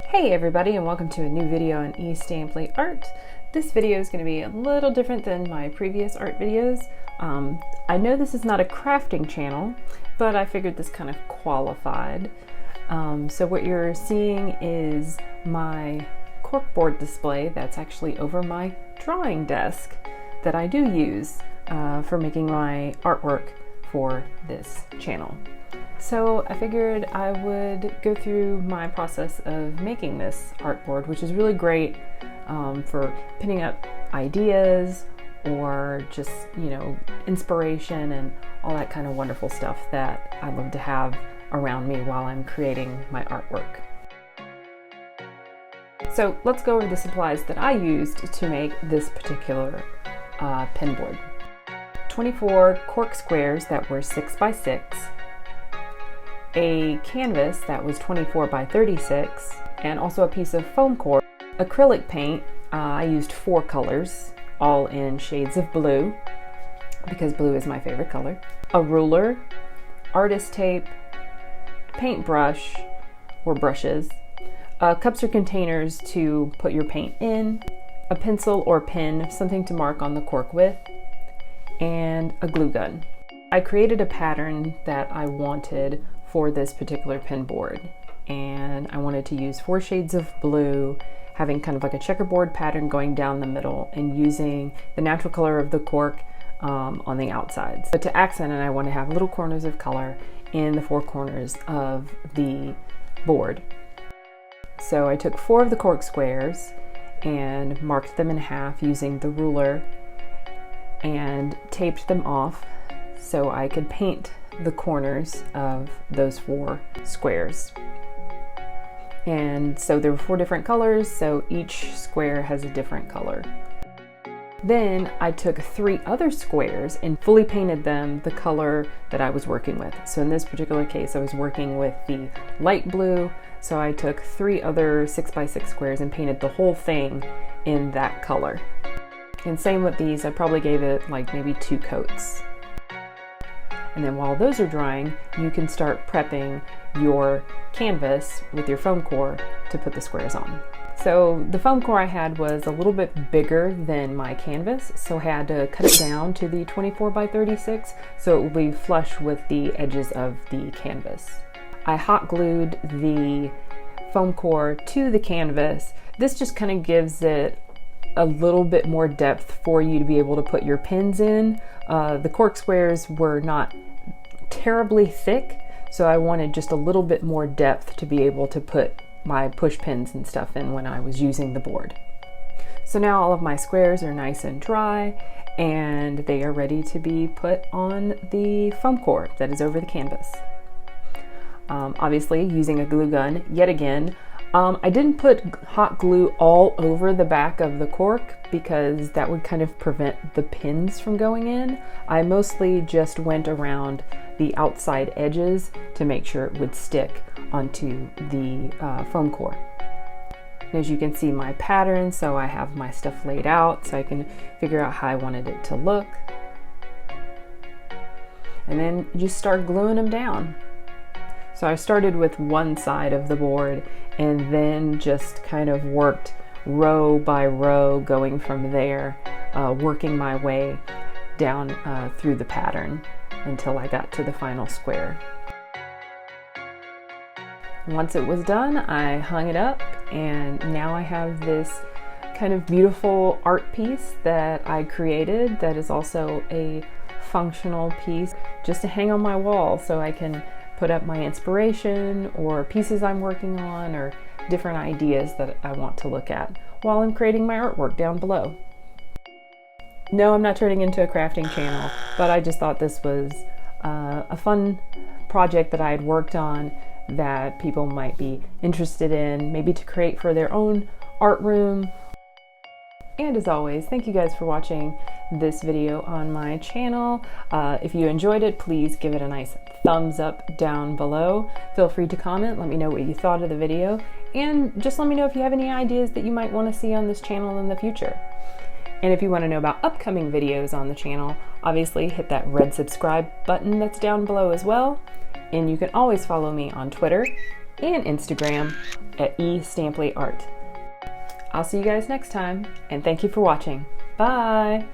Hey everybody, and welcome to a new video on E.Stampley art. This video is going to be a little different than my previous art videos. I know this is not a crafting channel, but I figured this kind of qualified. So what you're seeing is my corkboard display that's actually over my drawing desk that I do use for making my artwork for this channel. So I figured I would go through my process of making this artboard, which is really great for pinning up ideas or just, inspiration and all that kind of wonderful stuff that I love to have around me while I'm creating my artwork. So let's go over the supplies that I used to make this particular pinboard. 24 cork squares that were 6 by 6, a canvas that was 24 by 36, and also a piece of foam core. Acrylic paint, I used 4 colors, all in shades of blue, because blue is my favorite color. A ruler, artist tape, paintbrush or brushes, cups or containers to put your paint in, a pencil or pen, something to mark on the cork with, and a glue gun. I created a pattern that I wanted for this particular pinboard, and I wanted to use 4 shades of blue, having kind of like a checkerboard pattern going down the middle and using the natural color of the cork on the outsides. But to accent it, I want to have little corners of color in the 4 corners of the board. So I took 4 of the cork squares and marked them in half using the ruler and taped them off so I could paint the corners of those 4 squares. And so there were 4 different colors, so each square has a different color. Then I took 3 other squares and fully painted them the color that I was working with. So in this particular case, I was working with the light blue, so I took 3 other 6 by 6 squares and painted the whole thing in that color. And same with these, I probably gave it like maybe 2 coats. And then while those are drying, you can start prepping your canvas with your foam core to put the squares on. So the foam core I had was a little bit bigger than my canvas, so I had to cut it down to the 24 by 36 so it will be flush with the edges of the canvas. I hot glued the foam core to the canvas. This just kind of gives it a little bit more depth for you to be able to put your pins in. The cork squares were not terribly thick, so I wanted just a little bit more depth to be able to put my push pins and stuff in when I was using the board. So now all of my squares are nice and dry and they are ready to be put on the foam core that is over the canvas. Obviously using a glue gun yet again. I didn't put hot glue all over the back of the cork because that would kind of prevent the pins from going in. I mostly just went around the outside edges to make sure it would stick onto the foam core. As you can see my pattern, so I have my stuff laid out so I can figure out how I wanted it to look. And then you just start gluing them down. So I started with one side of the board and then just kind of worked row by row going from there, working my way down through the pattern until I got to the final square. Once it was done, I hung it up and now I have this kind of beautiful art piece that I created that is also a functional piece just to hang on my wall so I can put up my inspiration or pieces I'm working on or different ideas that I want to look at while I'm creating my artwork down below. No, I'm not turning into a crafting channel, but I just thought this was a fun project that I had worked on that people might be interested in, maybe to create for their own art room. And as always, thank you guys for watching this video on my channel. If you enjoyed it, please give it a nice thumbs up down below. Feel free to comment, let me know what you thought of the video, and just let me know if you have any ideas that you might want to see on this channel in the future. And if you want to know about upcoming videos on the channel, obviously hit that red subscribe button that's down below as well. And you can always follow me on Twitter and Instagram at E.Stampley Art. I'll see you guys next time, and thank you for watching. Bye!